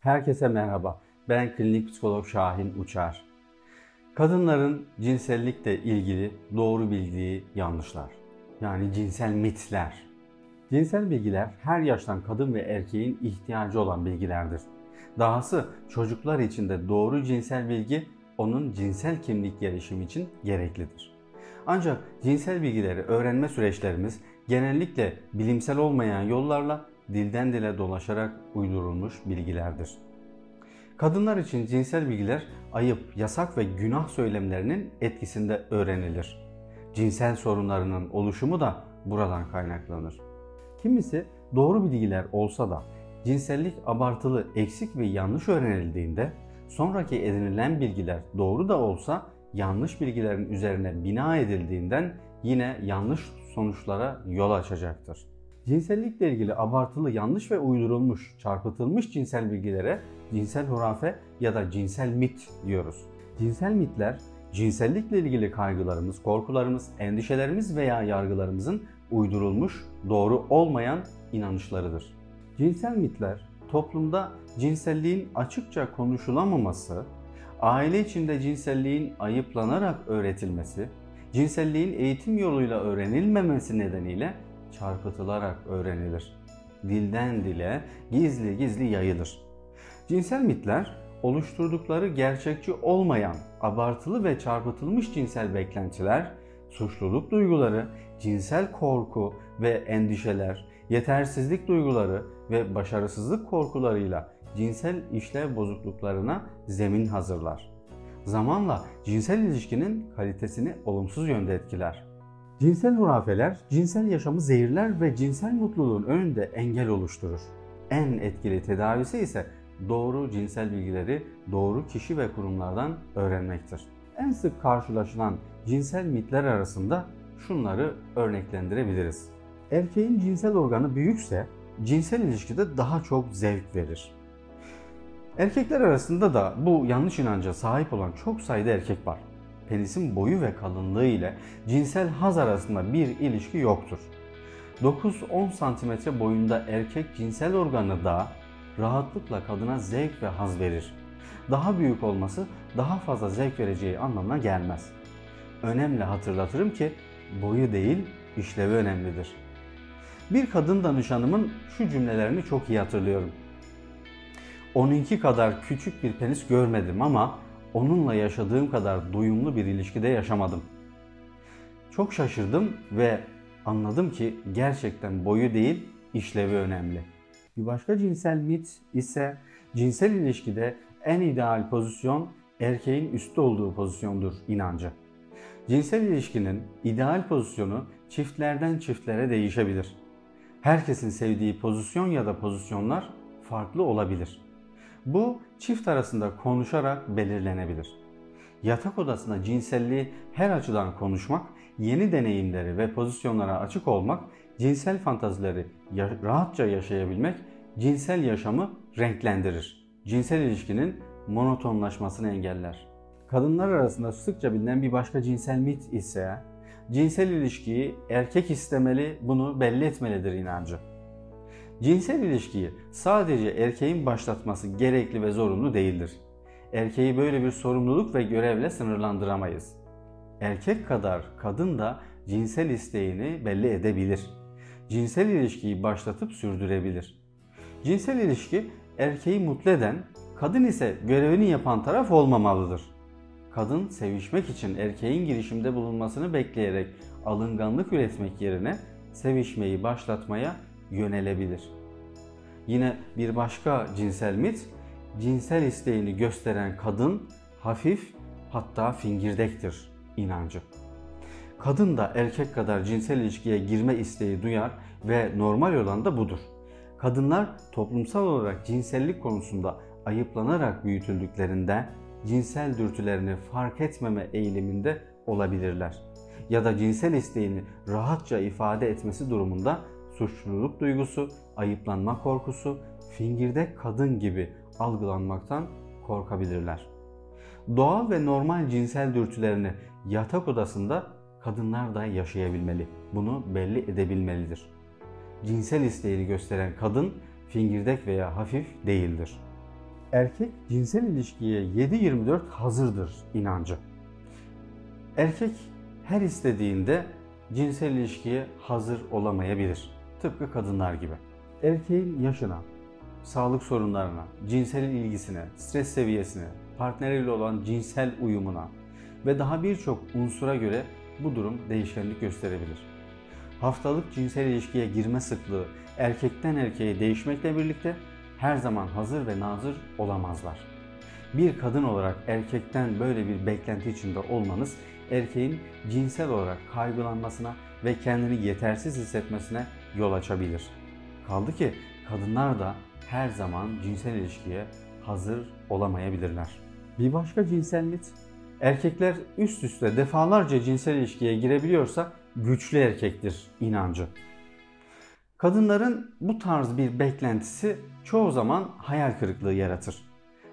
Herkese merhaba. Ben klinik psikolog Şahin Uçar. Kadınların cinsellikle ilgili doğru bildiği yanlışlar. Yani cinsel mitler. Cinsel bilgiler her yaştan kadın ve erkeğin ihtiyacı olan bilgilerdir. Dahası çocuklar için de doğru cinsel bilgi onun cinsel kimlik gelişimi için gereklidir. Ancak cinsel bilgileri öğrenme süreçlerimiz genellikle bilimsel olmayan yollarla dilden dile dolaşarak uydurulmuş bilgilerdir. Kadınlar için cinsel bilgiler ayıp, yasak ve günah söylemlerinin etkisinde öğrenilir. Cinsel sorunlarının oluşumu da buradan kaynaklanır. Kimisi doğru bilgiler olsa da cinsellik abartılı, eksik ve yanlış öğrenildiğinde sonraki edinilen bilgiler doğru da olsa yanlış bilgilerin üzerine bina edildiğinden yine yanlış sonuçlara yol açacaktır. Cinsellikle ilgili abartılı, yanlış ve uydurulmuş, çarpıtılmış cinsel bilgilere cinsel hurafe ya da cinsel mit diyoruz. Cinsel mitler, cinsellikle ilgili kaygılarımız, korkularımız, endişelerimiz veya yargılarımızın uydurulmuş, doğru olmayan inanışlarıdır. Cinsel mitler, toplumda cinselliğin açıkça konuşulamaması, aile içinde cinselliğin ayıplanarak öğretilmesi, cinselliğin eğitim yoluyla öğrenilmemesi nedeniyle çarpıtılarak öğrenilir. Dilden dile gizli gizli yayılır. Cinsel mitler oluşturdukları gerçekçi olmayan, abartılı ve çarpıtılmış cinsel beklentiler, suçluluk duyguları, cinsel korku ve endişeler, yetersizlik duyguları ve başarısızlık korkularıyla cinsel işlev bozukluklarına zemin hazırlar. Zamanla cinsel ilişkinin kalitesini olumsuz yönde etkiler. Cinsel hurafeler, cinsel yaşamı zehirler ve cinsel mutluluğun önünde engel oluşturur. En etkili tedavisi ise doğru cinsel bilgileri doğru kişi ve kurumlardan öğrenmektir. En sık karşılaşılan cinsel mitler arasında şunları örneklendirebiliriz. Erkeğin cinsel organı büyükse cinsel ilişkide daha çok zevk verir. Erkekler arasında da bu yanlış inanca sahip olan çok sayıda erkek var. Penisin boyu ve kalınlığı ile cinsel haz arasında bir ilişki yoktur. 9-10 cm boyunda erkek cinsel organı da rahatlıkla kadına zevk ve haz verir. Daha büyük olması daha fazla zevk vereceği anlamına gelmez. Önemli hatırlatırım ki boyu değil, işlevi önemlidir. Bir kadın danışanımın şu cümlelerini çok iyi hatırlıyorum. Onunki kadar küçük bir penis görmedim ama onunla yaşadığım kadar doyumlu bir ilişkide yaşamadım. Çok şaşırdım ve anladım ki gerçekten boyu değil, işlevi önemli. Bir başka cinsel mit ise cinsel ilişkide en ideal pozisyon erkeğin üstte olduğu pozisyondur inancı. Cinsel ilişkinin ideal pozisyonu çiftlerden çiftlere değişebilir. Herkesin sevdiği pozisyon ya da pozisyonlar farklı olabilir. Bu çift arasında konuşarak belirlenebilir. Yatak odasında cinselliği her açıdan konuşmak, yeni deneyimleri ve pozisyonlara açık olmak, cinsel fantazileri rahatça yaşayabilmek, cinsel yaşamı renklendirir. Cinsel ilişkinin monotonlaşmasını engeller. Kadınlar arasında sıkça bilinen bir başka cinsel mit ise cinsel ilişkiyi erkek istemeli, bunu belli etmelidir inancı. Cinsel ilişkiyi sadece erkeğin başlatması gerekli ve zorunlu değildir. Erkeği böyle bir sorumluluk ve görevle sınırlandıramayız. Erkek kadar kadın da cinsel isteğini belli edebilir. Cinsel ilişkiyi başlatıp sürdürebilir. Cinsel ilişki erkeği mutlu eden, kadın ise görevini yapan taraf olmamalıdır. Kadın sevişmek için erkeğin girişimde bulunmasını bekleyerek alınganlık üretmek yerine sevişmeyi başlatmaya yönelebilir. Yine bir başka cinsel mit, cinsel isteğini gösteren kadın hafif hatta fingirdektir inancı. Kadın da erkek kadar cinsel ilişkiye girme isteği duyar ve normal olan da budur. Kadınlar toplumsal olarak cinsellik konusunda ayıplanarak büyütüldüklerinde cinsel dürtülerini fark etmeme eğiliminde olabilirler. Ya da cinsel isteğini rahatça ifade etmesi durumunda suçluluk duygusu, ayıplanma korkusu, fingirdek kadın gibi algılanmaktan korkabilirler. Doğal ve normal cinsel dürtülerini yatak odasında kadınlar da yaşayabilmeli. Bunu belli edebilmelidir. Cinsel isteğini gösteren kadın fingirdek veya hafif değildir. Erkek cinsel ilişkiye 7/24 hazırdır inancı. Erkek her istediğinde cinsel ilişkiye hazır olamayabilir. Tıpkı kadınlar gibi. Erkeğin yaşına, sağlık sorunlarına, cinsel ilgisine, stres seviyesine, partneriyle olan cinsel uyumuna ve daha birçok unsura göre bu durum değişkenlik gösterebilir. Haftalık cinsel ilişkiye girme sıklığı erkekten erkeğe değişmekle birlikte her zaman hazır ve nazır olamazlar. Bir kadın olarak erkekten böyle bir beklenti içinde olmanız erkeğin cinsel olarak kaygılanmasına ve kendini yetersiz hissetmesine yol açabilir. Kaldı ki kadınlar da her zaman cinsel ilişkiye hazır olamayabilirler. Bir başka cinsel mit, erkekler üst üste defalarca cinsel ilişkiye girebiliyorsa güçlü erkektir inancı. Kadınların bu tarz bir beklentisi çoğu zaman hayal kırıklığı yaratır.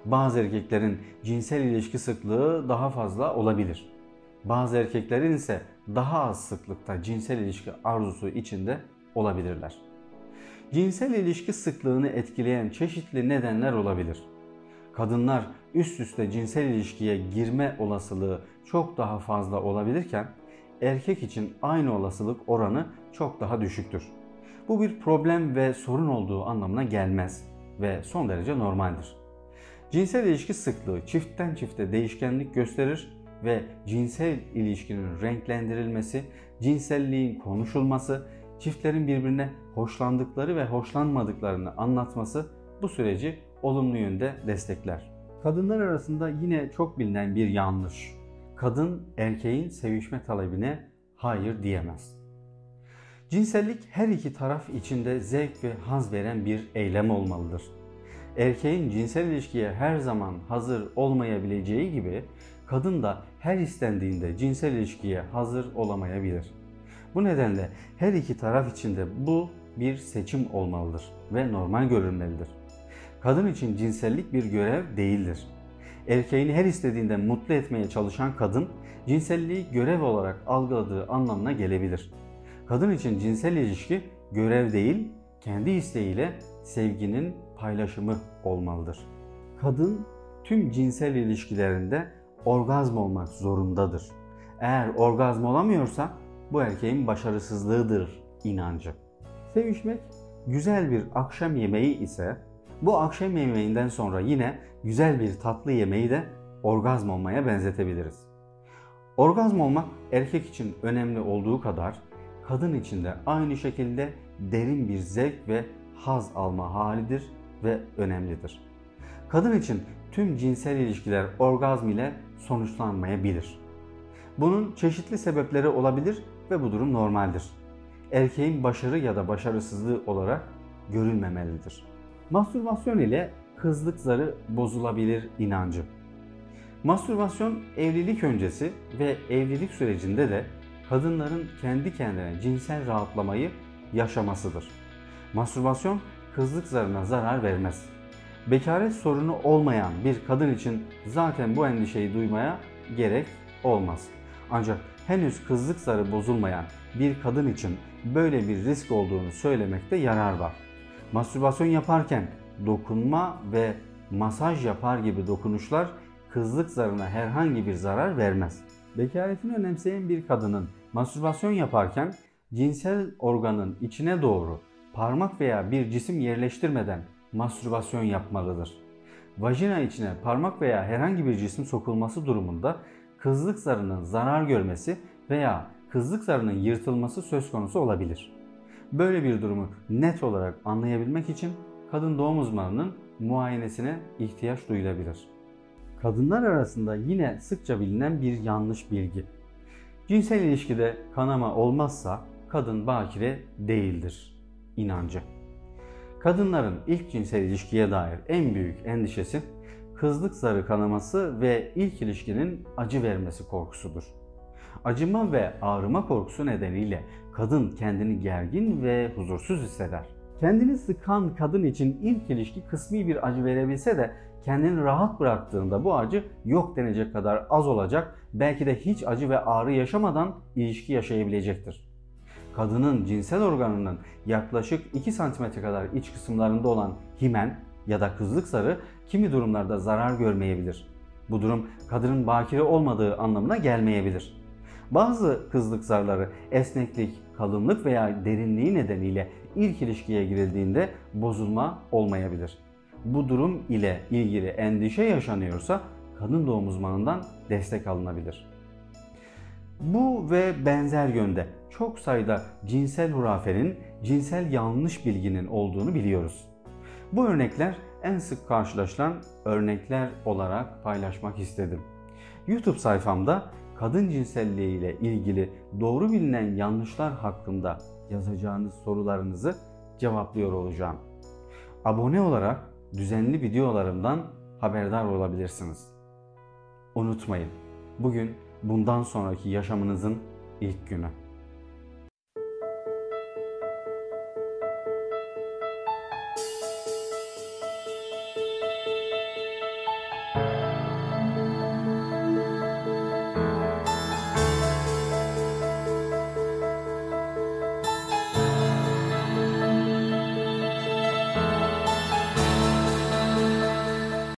Bazı erkeklerin cinsel ilişki sıklığı daha fazla olabilir. Bazı erkeklerin ise daha az sıklıkta cinsel ilişki arzusu içinde olabilirler. Cinsel ilişki sıklığını etkileyen çeşitli nedenler olabilir. Kadınlar üst üste cinsel ilişkiye girme olasılığı çok daha fazla olabilirken erkek için aynı olasılık oranı çok daha düşüktür. Bu bir problem ve sorun olduğu anlamına gelmez ve son derece normaldir. Cinsel ilişki sıklığı çiftten çifte değişkenlik gösterir ve cinsel ilişkinin renklendirilmesi, cinselliğin konuşulması, çiftlerin birbirine hoşlandıkları ve hoşlanmadıklarını anlatması bu süreci olumlu yönde destekler. Kadınlar arasında yine çok bilinen bir yanlış. Kadın erkeğin sevişme talebine hayır diyemez. Cinsellik her iki taraf içinde zevk ve haz veren bir eylem olmalıdır. Erkeğin cinsel ilişkiye her zaman hazır olmayabileceği gibi kadın da her istendiğinde cinsel ilişkiye hazır olamayabilir. Bu nedenle her iki taraf için de bu bir seçim olmalıdır ve normal görülmelidir. Kadın için cinsellik bir görev değildir. Erkeğini her istediğinde mutlu etmeye çalışan kadın, cinselliği görev olarak algıladığı anlamına gelebilir. Kadın için cinsel ilişki görev değil, kendi isteğiyle sevginin paylaşımı olmalıdır. Kadın tüm cinsel ilişkilerinde orgazm olmak zorundadır. Eğer orgazm olamıyorsa bu erkeğin başarısızlığıdır inancı. Sevişmek güzel bir akşam yemeği ise bu akşam yemeğinden sonra yine güzel bir tatlı yemeği de orgazm olmaya benzetebiliriz. Orgazm olmak erkek için önemli olduğu kadar kadın için de aynı şekilde derin bir zevk ve haz alma halidir ve önemlidir. Kadın için tüm cinsel ilişkiler orgazm ile sonuçlanmayabilir. Bunun çeşitli sebepleri olabilir ve bu durum normaldir. Erkeğin başarı ya da başarısızlığı olarak görülmemelidir. Mastürbasyon ile kızlık zarı bozulabilir inancı. Mastürbasyon evlilik öncesi ve evlilik sürecinde de kadınların kendi kendine cinsel rahatlamayı yaşamasıdır. Mastürbasyon kızlık zarına zarar vermez. Bekaret sorunu olmayan bir kadın için zaten bu endişeyi duymaya gerek olmaz. Ancak henüz kızlık zarı bozulmayan bir kadın için böyle bir risk olduğunu söylemekte yarar var. Mastürbasyon yaparken dokunma ve masaj yapar gibi dokunuşlar kızlık zarına herhangi bir zarar vermez. Bekaretini önemseyen bir kadının mastürbasyon yaparken cinsel organın içine doğru parmak veya bir cisim yerleştirmeden mastürbasyon yapmalıdır. Vajina içine parmak veya herhangi bir cisim sokulması durumunda kızlık zarının zarar görmesi veya kızlık zarının yırtılması söz konusu olabilir. Böyle bir durumu net olarak anlayabilmek için kadın doğum uzmanının muayenesine ihtiyaç duyulabilir. Kadınlar arasında yine sıkça bilinen bir yanlış bilgi. Cinsel ilişkide kanama olmazsa kadın bakire değildir inancı. Kadınların ilk cinsel ilişkiye dair en büyük endişesi kızlık zarı kanaması ve ilk ilişkinin acı vermesi korkusudur. Acıma ve ağrıma korkusu nedeniyle kadın kendini gergin ve huzursuz hisseder. Kendini sıkan kadın için ilk ilişki kısmi bir acı verebilse de kendini rahat bıraktığında bu acı yok denecek kadar az olacak, belki de hiç acı ve ağrı yaşamadan ilişki yaşayabilecektir. Kadının cinsel organının yaklaşık 2 cm kadar iç kısımlarında olan himen ya da kızlık zarı kimi durumlarda zarar görmeyebilir. Bu durum kadının bakire olmadığı anlamına gelmeyebilir. Bazı kızlık zarları esneklik, kalınlık veya derinliği nedeniyle ilk ilişkiye girildiğinde bozulma olmayabilir. Bu durum ile ilgili endişe yaşanıyorsa kadın doğum uzmanından destek alınabilir. Bu ve benzer yönde çok sayıda cinsel hurafenin, cinsel yanlış bilginin olduğunu biliyoruz. Bu örnekler en sık karşılaşılan örnekler olarak paylaşmak istedim. YouTube sayfamda kadın cinselliği ile ilgili doğru bilinen yanlışlar hakkında yazacağınız sorularınızı cevaplıyor olacağım. Abone olarak düzenli videolarımdan haberdar olabilirsiniz. Unutmayın, bugün bundan sonraki yaşamınızın ilk günü.